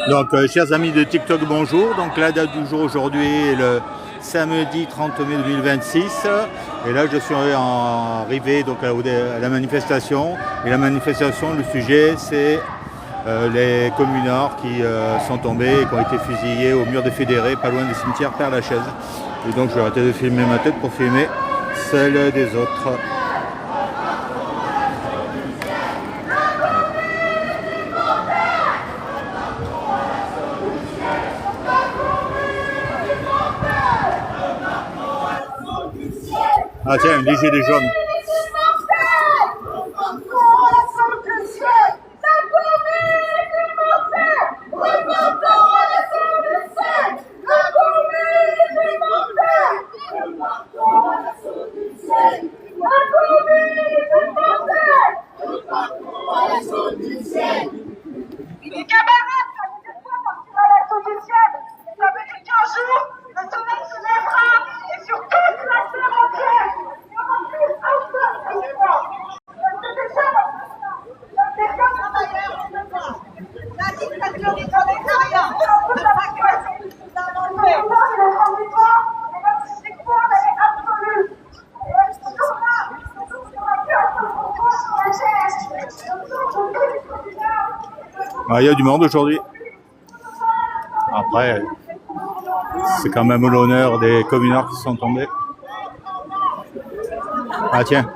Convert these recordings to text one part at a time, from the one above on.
Donc, chers amis de TikTok, bonjour. Donc, la date du jour aujourd'hui est le samedi 30 mai 2026. Et là, je suis arrivé donc, à la manifestation. Et la manifestation, le sujet, c'est les communards qui sont tombés et qui ont été fusillés au mur des Fédérés, pas loin du cimetière Père-Lachaise. Et donc, je vais arrêter de filmer ma tête pour filmer celle des autres. Ah tiens, les gilets jaunes. Les camarades, ça veut dire quoi partir à l'assaut du ciel? Ça veut dire qu'un jour, le soleil se lèvera et sur toute la terre entière, il n'y aura plus un seul président. C'est déjà la personne travailleur, la dictature du prolétariat, la vacuation du soutien. Le rendez-vous, et même si c'est quoi, elle est absolue. Et elle est toujours là, toujours sur la gueule, toujours sur la chaise, toujours Ah, il y a du monde aujourd'hui. Après, c'est quand même l'honneur des communards qui sont tombés. Ah tiens,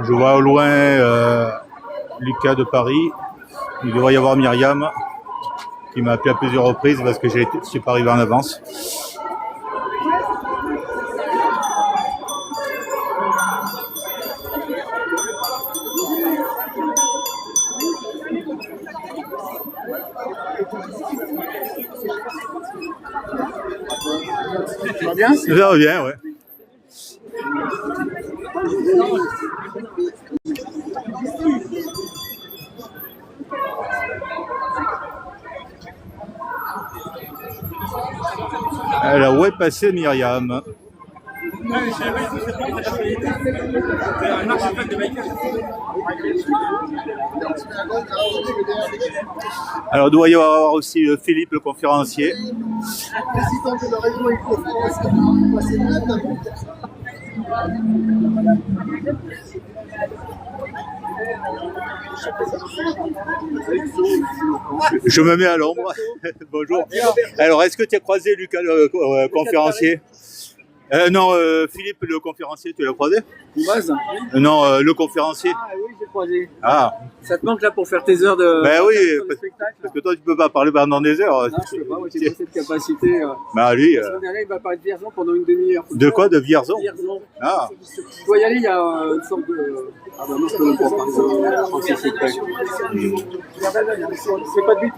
je vois au loin Lucas de Paris. Il devrait y avoir Myriam qui m'a appelé à plusieurs reprises parce que je suis pas arrivé en avance. Ça va bien? Ça va bien, ouais. Alors, où est passée Myriam? Alors, il doit y avoir aussi Philippe, le conférencier. Président de la région Je me mets à l'ombre. Bonjour. Alors, est-ce que tu as croisé Lucas, le conférencier? Non, Philippe, le conférencier, tu l'as croisé? Oumaz? Non, le conférencier. Ah oui, j'ai croisé. Ah. Ça te manque là pour faire tes heures de Ben oui, spectacle? parce que toi, tu peux pas parler pendant des heures. Non, je peux pas, moi j'ai pas cette capacité. Bah lui. La semaine dernière, il va parler de Vierzon pendant une demi-heure. De quoi? De Vierzon? Vierzon. Ah. Je dois y aller, il y a une sorte de... Ah bah non, je peux même pas parler. Je pense que c'est prêt. C'est pas de but.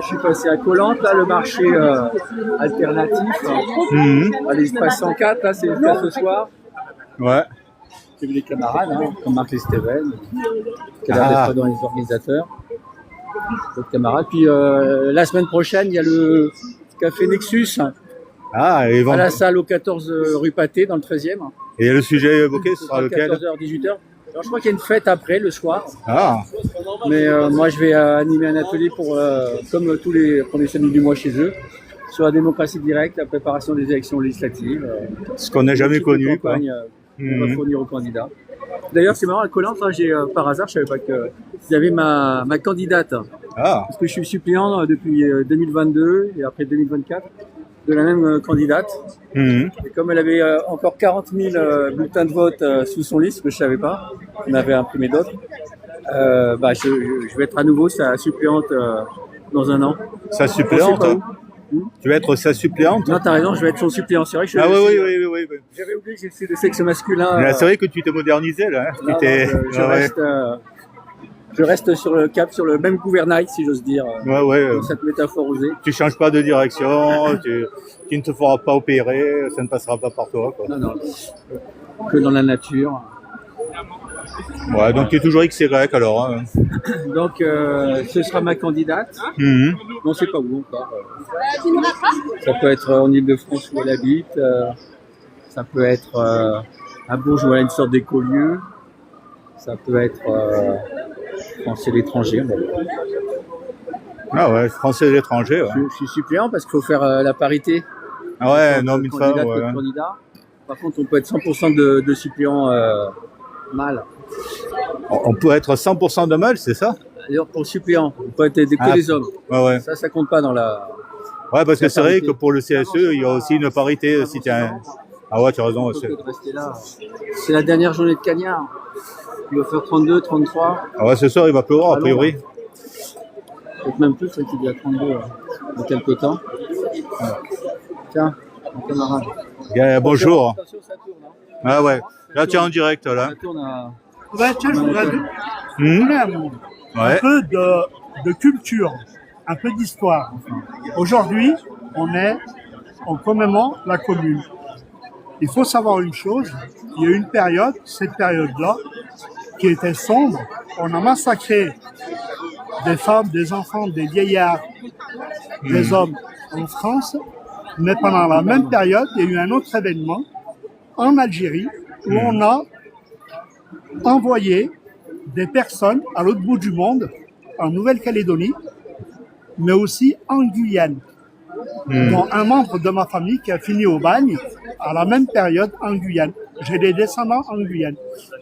Je suis passé à Collante, là, le marché alternatif. À l'espace 104, là, c'est le cas ce soir. Ouais. J'ai vu les camarades, hein, comme Marc Esteven, qui a l'air d'être dans les organisateurs. D'autres camarades. Puis la semaine prochaine, il y a le café Nexus Ah, et à la salle au 14 rue Pâté, dans le 13e. Et le sujet évoqué, ce sera lequel? 14h, 18h. Alors, je crois qu'il y a une fête après, le soir. Ah. Mais moi, je vais animer un atelier pour, comme tous les premiers samedis du mois chez eux, sur la démocratie directe, la préparation des élections législatives. Ce qu'on n'a jamais connu, quoi. On va fournir aux candidats. D'ailleurs, c'est marrant, à Collante, là, j'ai, par hasard, je savais pas qu'il y avait ma candidate. Ah. Parce que je suis suppléant depuis 2022 et après 2024 de la même candidate. Et comme elle avait encore 40 000 bulletins de vote sous son liste, que je savais pas, on avait imprimé d'autres, bah, je vais être à nouveau sa suppléante dans un an. Sa suppléante? Tu vas être sa suppléante? Non, t'as raison, je vais être son suppléant. C'est vrai que oui. J'avais oublié que c'est de sexe masculin. Mais c'est vrai que tu t'es modernisé, là. Hein. Je reste sur le cap, sur le même gouvernail, si j'ose dire, dans cette métaphore osée. Tu changes pas de direction, tu ne te feras pas opérer, ça ne passera pas par toi, quoi. Non, que dans la nature. Ouais, donc tu es toujours XY alors. Hein. Donc, ce sera ma candidate. On ne sait pas où encore. Ça peut être en Ile-de-France où elle habite. Ça peut être À Bourges, voilà une sorte d'écolieu. Ça peut être français de l'étranger. Bon. Ah ouais, français de l'étranger. Ouais. Je suis suppléant parce qu'il faut faire la parité. Ah ouais, Entre non, mais ça, candidat, ouais. candidat. Par contre, on peut être 100% de suppléant mâle. On peut être 100% de mâle, c'est ça? D'ailleurs, pour suppléant, on peut être que des hommes. Ouais, ouais. Ça compte pas dans la. Ouais, parce que c'est vrai parité. que pour le CSE, il y a aussi une parité. Si t'es un... Ah ouais, tu as raison. Plutôt que de rester là. C'est la dernière journée de cagnard. Il va faire 32, 33. Ah ouais, ce soir, il va pleuvoir, a priori. Peut-être même plus, c'est qu'il y a 32 dans quelques temps. Voilà. Tiens, mon camarade. Bonjour. Attention, ça tourne. Hein. Ah ouais. Là, tu es en direct, là. Ça tourne à... Ouais, tiens, je voudrais donner un Ouais. peu de culture, un peu d'histoire. Aujourd'hui, on commémore la Commune. Il faut savoir une chose, il y a eu une période, cette période-là, qui était sombre. On a massacré des femmes, des enfants, des vieillards, des hommes en France. Mais pendant la même période, il y a eu un autre événement en Algérie où on a envoyé des personnes à l'autre bout du monde, en Nouvelle-Calédonie, mais aussi en Guyane. Dont un membre de ma famille qui a fini au bagne à la même période en Guyane. J'ai des descendants en Guyane.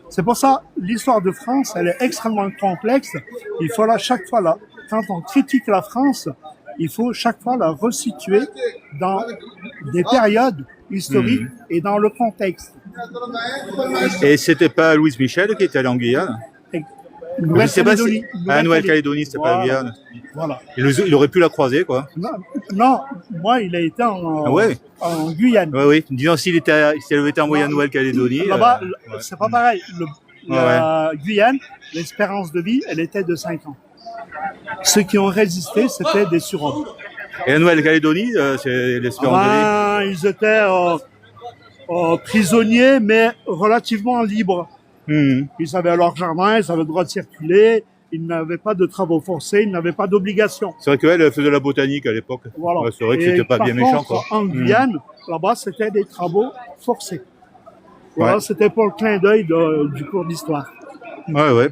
C'est pour ça, l'histoire de France, elle est extrêmement complexe. Il faut chaque fois là, quand on critique la France, il faut chaque fois la resituer dans des périodes historiques et dans le contexte. Et c'était pas Louise Michel qui était allé en Guyane? Je sais pas si... Ah, Nouvelle-Calédonie, c'était pas la Guyane. Voilà. Il aurait pu la croiser, quoi. Non, moi, il a été en Guyane. Oui, oui. Disons, s'il avait été envoyé en Nouvelle-Calédonie. Là-bas, c'est pas pareil. La Guyane, l'espérance de vie, elle était de 5 ans. Ceux qui ont résisté, c'était des surhommes. Et la Nouvelle-Calédonie, c'est l'espérance de vie? Ils étaient prisonniers, mais relativement libres. Ils avaient leur jardin, ils avaient le droit de circuler, ils n'avaient pas de travaux forcés, ils n'avaient pas d'obligations. C'est vrai qu'elle faisait de la botanique à l'époque. Voilà. Ouais, c'est vrai que c'était pas bien méchant, quoi. En Guyane, là-bas, c'était des travaux forcés. Voilà, c'était pour le clin d'œil du cours d'histoire. Ouais, ouais.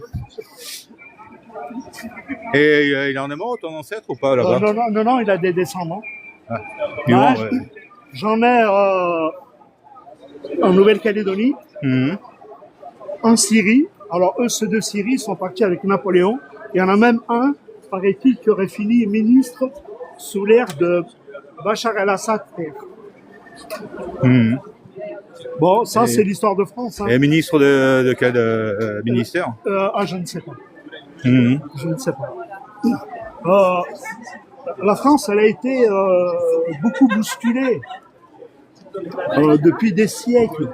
Et il en est mort, ton ancêtre, ou pas, là-bas? Non, il a des descendants. Ah. J'en ai en Nouvelle-Calédonie, en Syrie. Alors eux, ceux de Syrie sont partis avec Napoléon. Il y en a même un, paraît-il, qui aurait fini ministre sous l'ère de Bachar el-Assad. Bon, ça c'est l'histoire de France. Hein. Et ministre de quel ministère? Je ne sais pas. Je ne sais pas. La France, elle a été beaucoup bousculée depuis des siècles.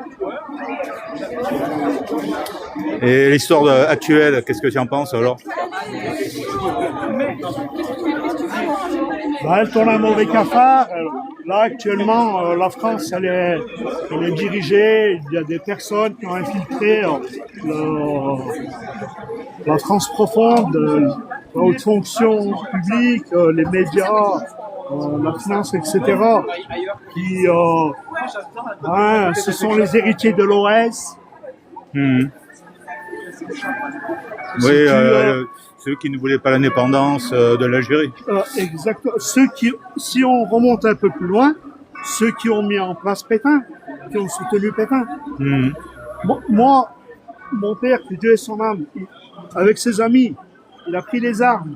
Et l'histoire actuelle, qu'est-ce que tu en penses alors? Elle tourne un mauvais cafard. Là, actuellement, la France, elle est dirigée. Il y a des personnes qui ont infiltré la France profonde, la haute fonction publique, les médias, la finance, etc. Qui, ce sont les héritiers de l'OS. Oui, ceux qui ne voulaient pas l'indépendance de l'Algérie. Exactement. Si on remonte un peu plus loin, ceux qui ont mis en place Pétain, qui ont soutenu Pétain. Moi, mon père, que Dieu ait son âme, avec ses amis, il a pris les armes.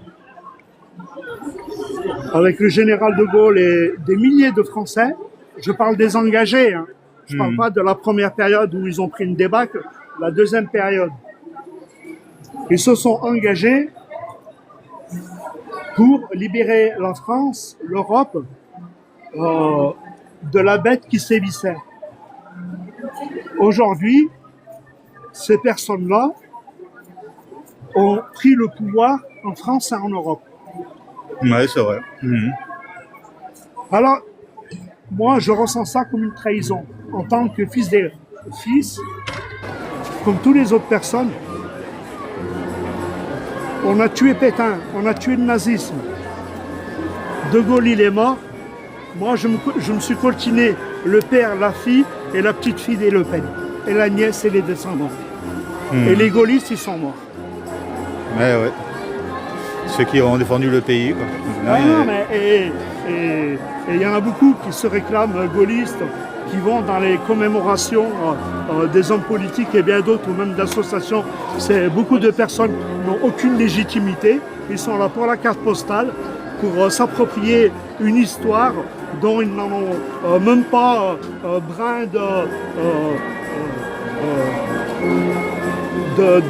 Avec le général de Gaulle et des milliers de Français, je parle des engagés, hein. Je ne parle pas de la première période où ils ont pris une débâcle, la deuxième période. Ils se sont engagés pour libérer la France, l'Europe, de la bête qui sévissait. Aujourd'hui, ces personnes-là ont pris le pouvoir en France et en Europe. Oui, c'est vrai. Alors, moi, je ressens ça comme une trahison. En tant que fils, comme toutes les autres personnes, on a tué Pétain, on a tué le nazisme. De Gaulle, il est mort. Moi, je me suis coltiné le père, la fille et la petite fille des Le Pen. et la nièce et les descendants. Et les gaullistes, ils sont morts. Ouais. Ceux qui ont défendu le pays, quoi. Non, mais et il y en a beaucoup qui se réclament gaullistes, qui vont dans les commémorations des hommes politiques et bien d'autres, ou même d'associations. C'est beaucoup de personnes qui n'ont aucune légitimité. Ils sont là pour la carte postale, pour s'approprier une histoire dont ils n'en ont même pas brin de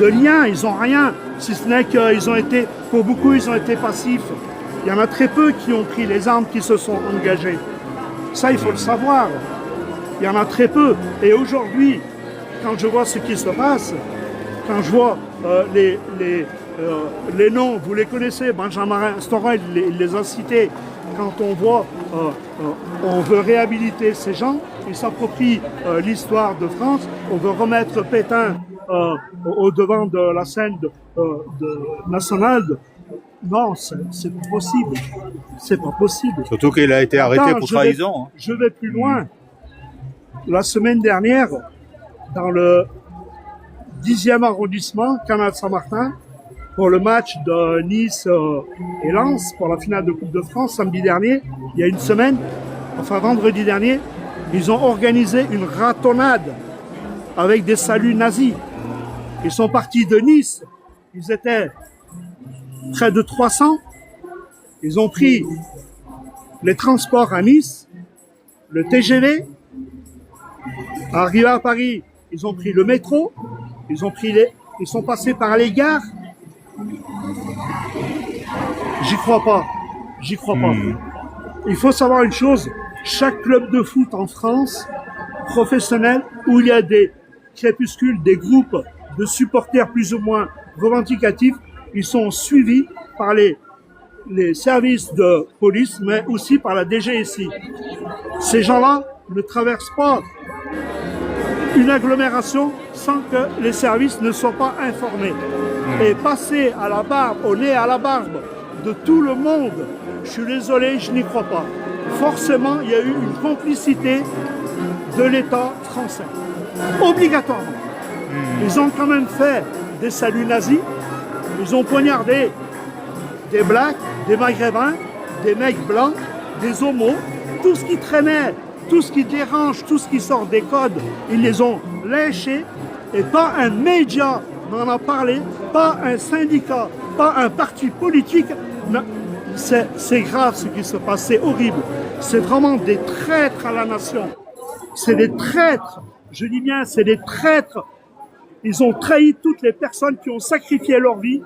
lien. Ils n'ont rien, si ce n'est qu'ils ont été, pour beaucoup, ils ont été passifs. Il y en a très peu qui ont pris les armes, qui se sont engagés. Ça, il faut le savoir. Il y en a très peu. Et aujourd'hui, quand je vois ce qui se passe, quand je vois les noms, vous les connaissez, Benjamin Stora, il les a cités. Quand on voit, on veut réhabiliter ces gens, ils s'approprient l'histoire de France, on veut remettre Pétain au devant de la scène nationale. Non, c'est pas possible. C'est pas possible. Surtout qu'il a été arrêté pour trahison. Je vais plus loin. La semaine dernière, dans le 10e arrondissement, Canal Saint-Martin, pour le match de Nice et Lens, pour la finale de Coupe de France, samedi dernier, il y a une semaine, enfin vendredi dernier, ils ont organisé une ratonnade avec des saluts nazis. Ils sont partis de Nice, ils étaient près de 300, ils ont pris les transports à Nice, le TGV, arrivés à Paris, ils ont pris le métro, ils sont passés par les gares. J'y crois pas. Il faut savoir une chose, chaque club de foot en France, professionnel, où il y a des crépuscules, des groupes de supporters plus ou moins revendicatifs, ils sont suivis par les services de police, mais aussi par la DGSI. Ces gens-là ne traversent pas une agglomération sans que les services ne soient pas informés. Et passer à la barbe, au nez à la barbe de tout le monde, je suis désolé, je n'y crois pas. Forcément, il y a eu une complicité de l'État français. Obligatoirement. Ils ont quand même fait des saluts nazis, ils ont poignardé des blacks, des maghrébins, des mecs blancs, des homos, tout ce qui traînait, tout ce qui dérange, tout ce qui sort des codes, ils les ont lynchés et pas un média n'en a parlé, pas un syndicat, pas un parti politique. C'est grave ce qui se passe, c'est horrible. C'est vraiment des traîtres à la nation. C'est des traîtres, je dis bien, c'est des traîtres. Ils ont trahi toutes les personnes qui ont sacrifié leur vie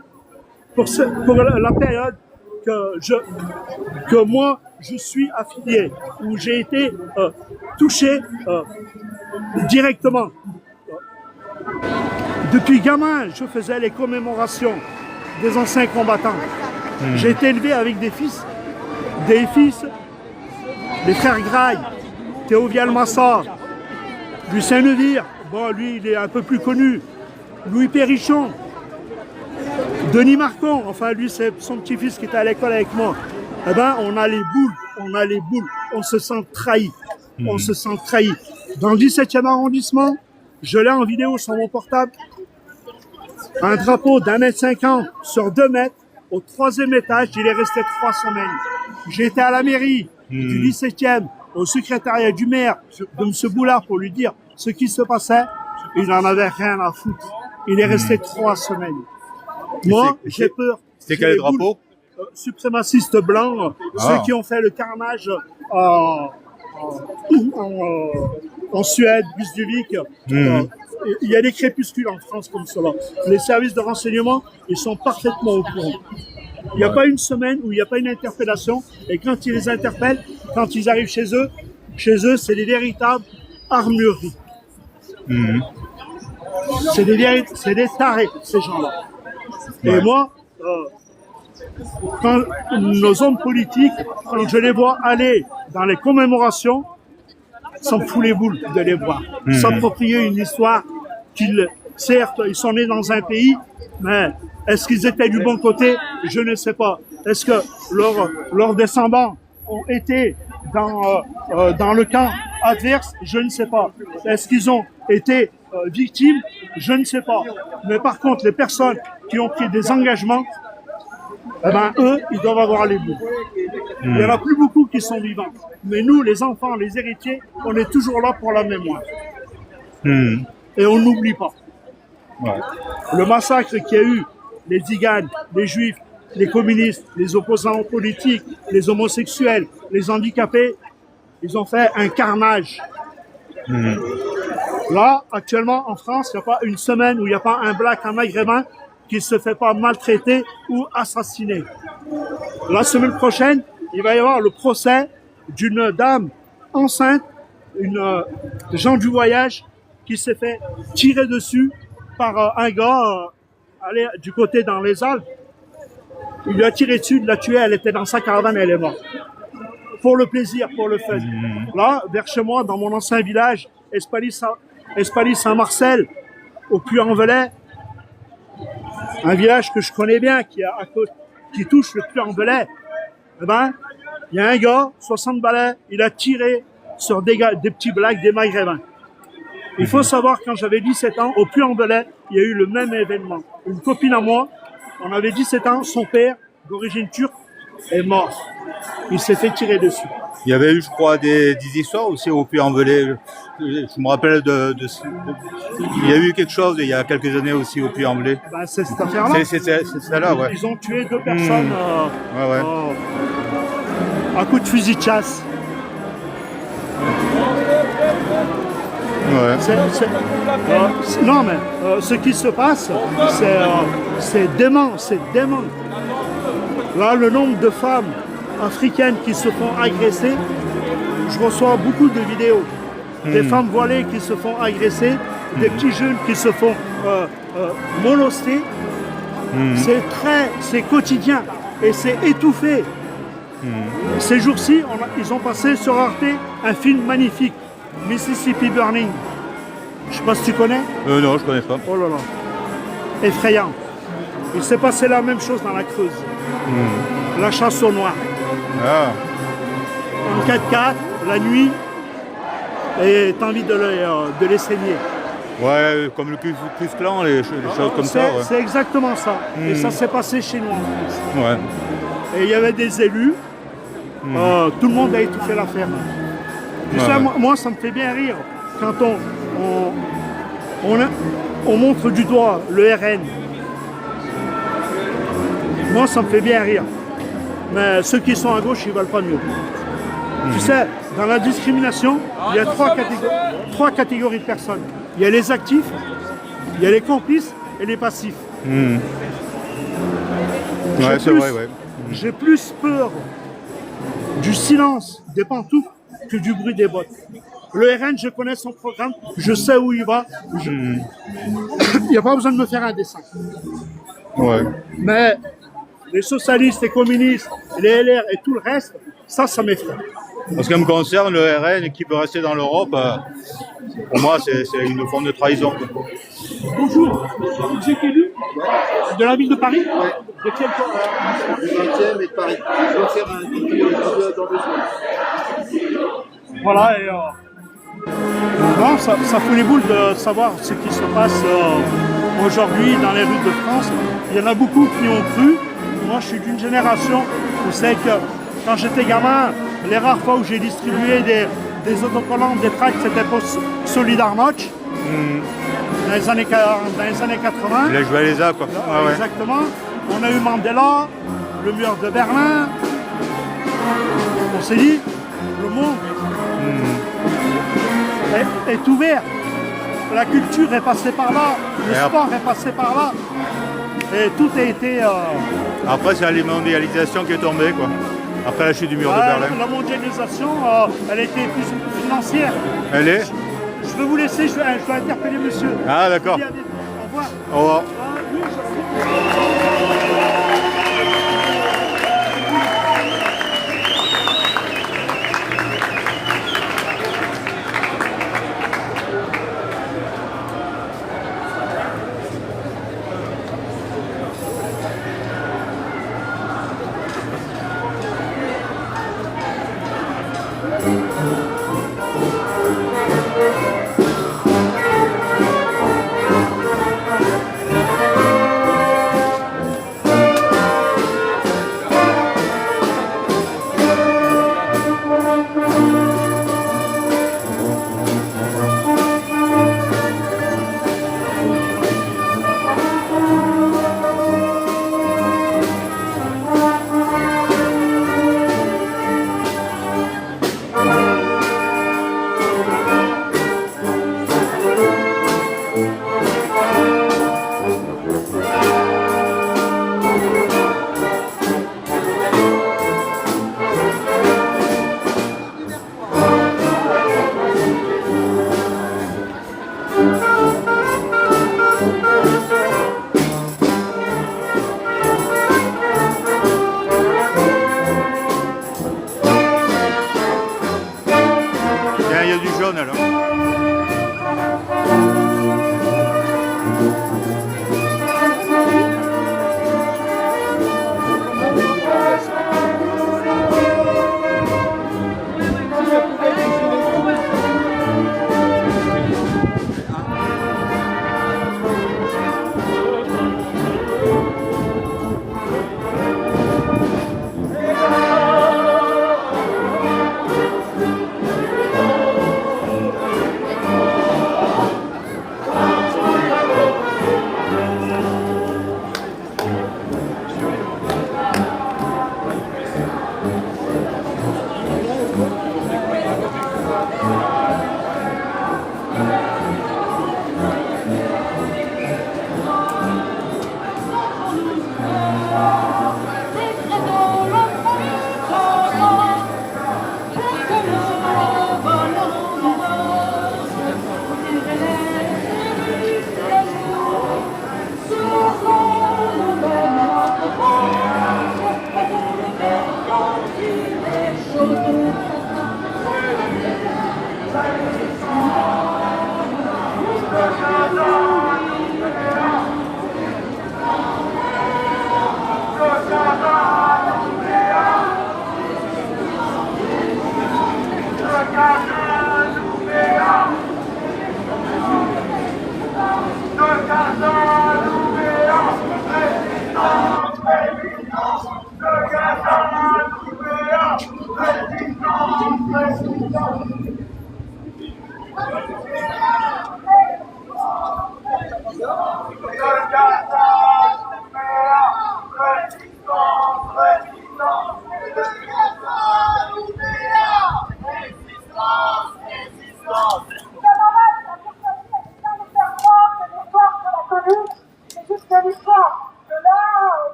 pour la période que moi je suis affilié, où j'ai été touché directement. Depuis gamin, je faisais les commémorations des anciens combattants. J'ai été élevé avec des fils, les frères Graille, Théovial Massard, Lucien Nevire, bon lui il est un peu plus connu, Louis Perrichon, Denis Marcon, enfin lui c'est son petit-fils qui était à l'école avec moi. Eh ben on a les boules, on se sent trahi, Dans le 17e arrondissement, je l'ai en vidéo sur mon portable, un drapeau d'1,50 m sur 2 mètres, au 3e étage, il est resté 3 semaines. J'ai été à la mairie du 17e, au secrétariat du maire de M. Boulard pour lui dire ce qui se passait. Il n'en avait rien à foutre. Il est resté 3 semaines. Moi, j'ai peur. C'était quel drapeau? Suprémacistes blancs, ceux qui ont fait le carnage en Suède, Busduvik. Il y a des crépuscules en France comme cela. Les services de renseignement, ils sont parfaitement au courant. Il n'y a pas une semaine où il n'y a pas une interpellation. Et quand ils les interpellent, quand ils arrivent chez eux, c'est des véritables armureries. C'est des tarés, ces gens-là. Et moi, quand nos hommes politiques, quand je les vois aller dans les commémorations, ça me fout les boules de les voir. S'approprier une histoire certes, ils sont nés dans un pays, mais est-ce qu'ils étaient du bon côté? Je ne sais pas. Est-ce que leurs descendants ont été dans le camp adverse? Je ne sais pas. Est-ce qu'ils ont été victimes, je ne sais pas. Mais par contre, les personnes qui ont pris des engagements, eh ben, eux, ils doivent avoir les bouts. Il n'y en a plus beaucoup qui sont vivants. Mais nous, les enfants, les héritiers, on est toujours là pour la mémoire. Et on n'oublie pas. Ouais. Le massacre qu'il y a eu, les Tziganes, les Juifs, les communistes, les opposants politiques, les homosexuels, les handicapés, ils ont fait un carnage. Là, actuellement, en France, il n'y a pas une semaine où il n'y a pas un black, un maghrébin qui ne se fait pas maltraiter ou assassiner. La semaine prochaine, il va y avoir le procès d'une dame enceinte, une gens du voyage, qui s'est fait tirer dessus par un gars allé du côté dans les Alpes. Il lui a tiré dessus, il l'a tuée, elle était dans sa caravane, elle est morte. Pour le plaisir, pour le fun. Là, vers chez moi, dans mon ancien village, Espaly-Saint-Marcel, au Puy-en-Velay, un village que je connais bien, qui touche le Puy-en-Velay, eh ben, il y a un gars, 60 balais, il a tiré sur des petits blacks, des maghrébins. Il faut savoir, quand j'avais 17 ans, au Puy-en-Velay, il y a eu le même événement. Une copine à moi, on avait 17 ans, son père, d'origine turque, est mort. Il s'est fait tirer dessus. Il y avait eu, je crois, des histoires aussi au Puy-en-Velay. Je me rappelle il y a eu quelque chose il y a quelques années aussi au Puy-en-Velay. Ben, c'est cette affaire-là. C'est celle-là, ouais. Ils ont tué 2 personnes Ouais. à coup de fusil de chasse. Ouais. Non, mais ce qui se passe, c'est dément, c'est dément. Là, le nombre de femmes africaines qui se font agresser, je reçois beaucoup de vidéos. Des femmes voilées qui se font agresser, des petits jeunes qui se font molester. C'est quotidien et c'est étouffé. Ces jours-ci, ils ont passé sur Arte un film magnifique, Mississippi Burning. Je sais pas si tu connais. Non, je connais pas. Oh là là, effrayant. Il s'est passé la même chose dans la Creuse. La chasse aux noirs. Ah. En 4x4, la nuit, et t'as envie de les saigner. Ouais, comme le Ku Klux Klan, les choses comme ça. Ouais. C'est exactement ça. Et ça s'est passé chez nous en France. Ouais. Et il y avait des élus. Tout le monde a étouffé l'affaire. Tu sais, moi, ça me fait bien rire quand on montre du doigt le RN. Moi, ça me fait bien rire. Mais ceux qui sont à gauche, ils ne veulent pas de mieux. Tu sais, dans la discrimination, il y a trois catégories de personnes. Il y a les actifs, il y a les complices et les passifs. Ouais, c'est vrai, ouais. J'ai plus peur du silence des pantoufles que du bruit des bottes. Le RN, je connais son programme, je sais où il va. Il n'y a pas besoin de me faire un dessin. Ouais. Mais les socialistes, les communistes, les LR et tout le reste, ça m'effraie. En ce qui me concerne, le RN qui peut rester dans l'Europe, pour moi, c'est une forme de trahison. Bonjour, vous êtes élu de la ville de Paris? Ouais. De quel Du 20e et de Paris. Je vais faire un vidéo dans 2 semaines. Voilà, et non, ça fout les boules de savoir ce qui se passe aujourd'hui dans les rues de France. Il y en a beaucoup qui ont cru. Moi, je suis d'une génération où c'est que quand j'étais gamin, les rares fois où j'ai distribué des autocollants, des tracts, c'était pour Solidarność. Dans les années 80. Il a joué à l'ESA, quoi. Ah, ouais. Exactement. On a eu Mandela, le mur de Berlin. On s'est dit, le monde est ouvert. La culture est passée par là, le sport est passé par là. Et tout a été... Après, c'est la mondialisation qui est tombée, quoi. Après la chute du mur de Berlin. La mondialisation, elle a été plus financière. Elle est? Je vais vous laisser, je dois interpeller monsieur. Ah, d'accord. Au revoir. Au revoir. Tiens, il y a du jaune alors.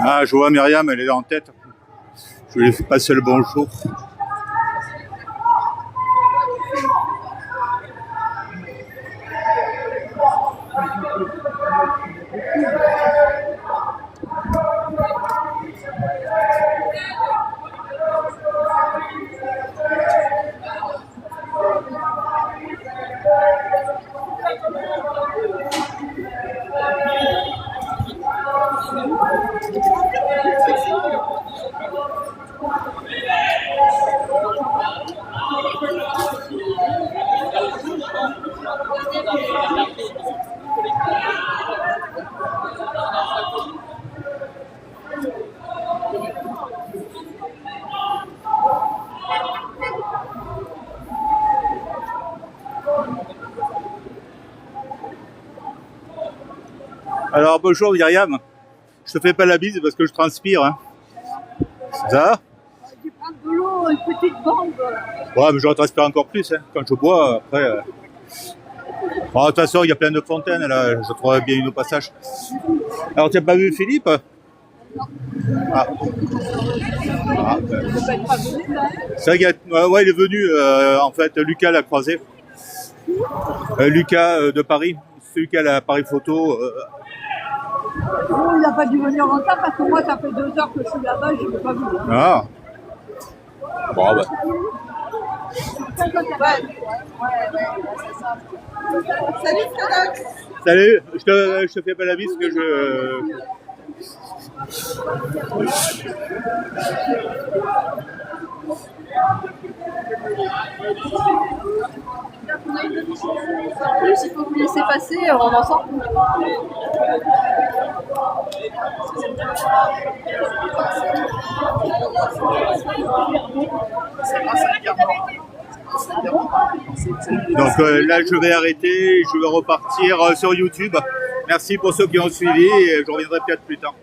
Ah, je vois Myriam, elle est là en tête. Je lui ai passé le bonjour. Alors bonjour Myriam, je te fais pas la bise parce que je transpire. Hein. Ça va? Tu prends de l'eau, une petite bombe. Ouais, mais je transpire encore plus. Hein. Quand je bois, après. Bon, de toute façon, il y a plein de fontaines là, je trouverai bien une au passage. Alors, tu n'as pas vu Philippe? Ah. Ah, ben. C'est vrai il est venu, en fait, Lucas l'a croisé. Lucas de Paris, celui qui a l'appareil photo. Oh, il n'a pas dû venir en retard parce que moi, ça fait 2 heures que je suis là-bas et je ne l'ai pas vu. Ah. Bon, bah. Ouais, c'est ça. Salut, Frédéric. Salut, je te fais pas la bise parce que Il faut vous laisser passer, on en sort. Donc là, je vais arrêter et je vais repartir sur YouTube. Merci pour ceux qui ont suivi et je reviendrai peut-être plus tard.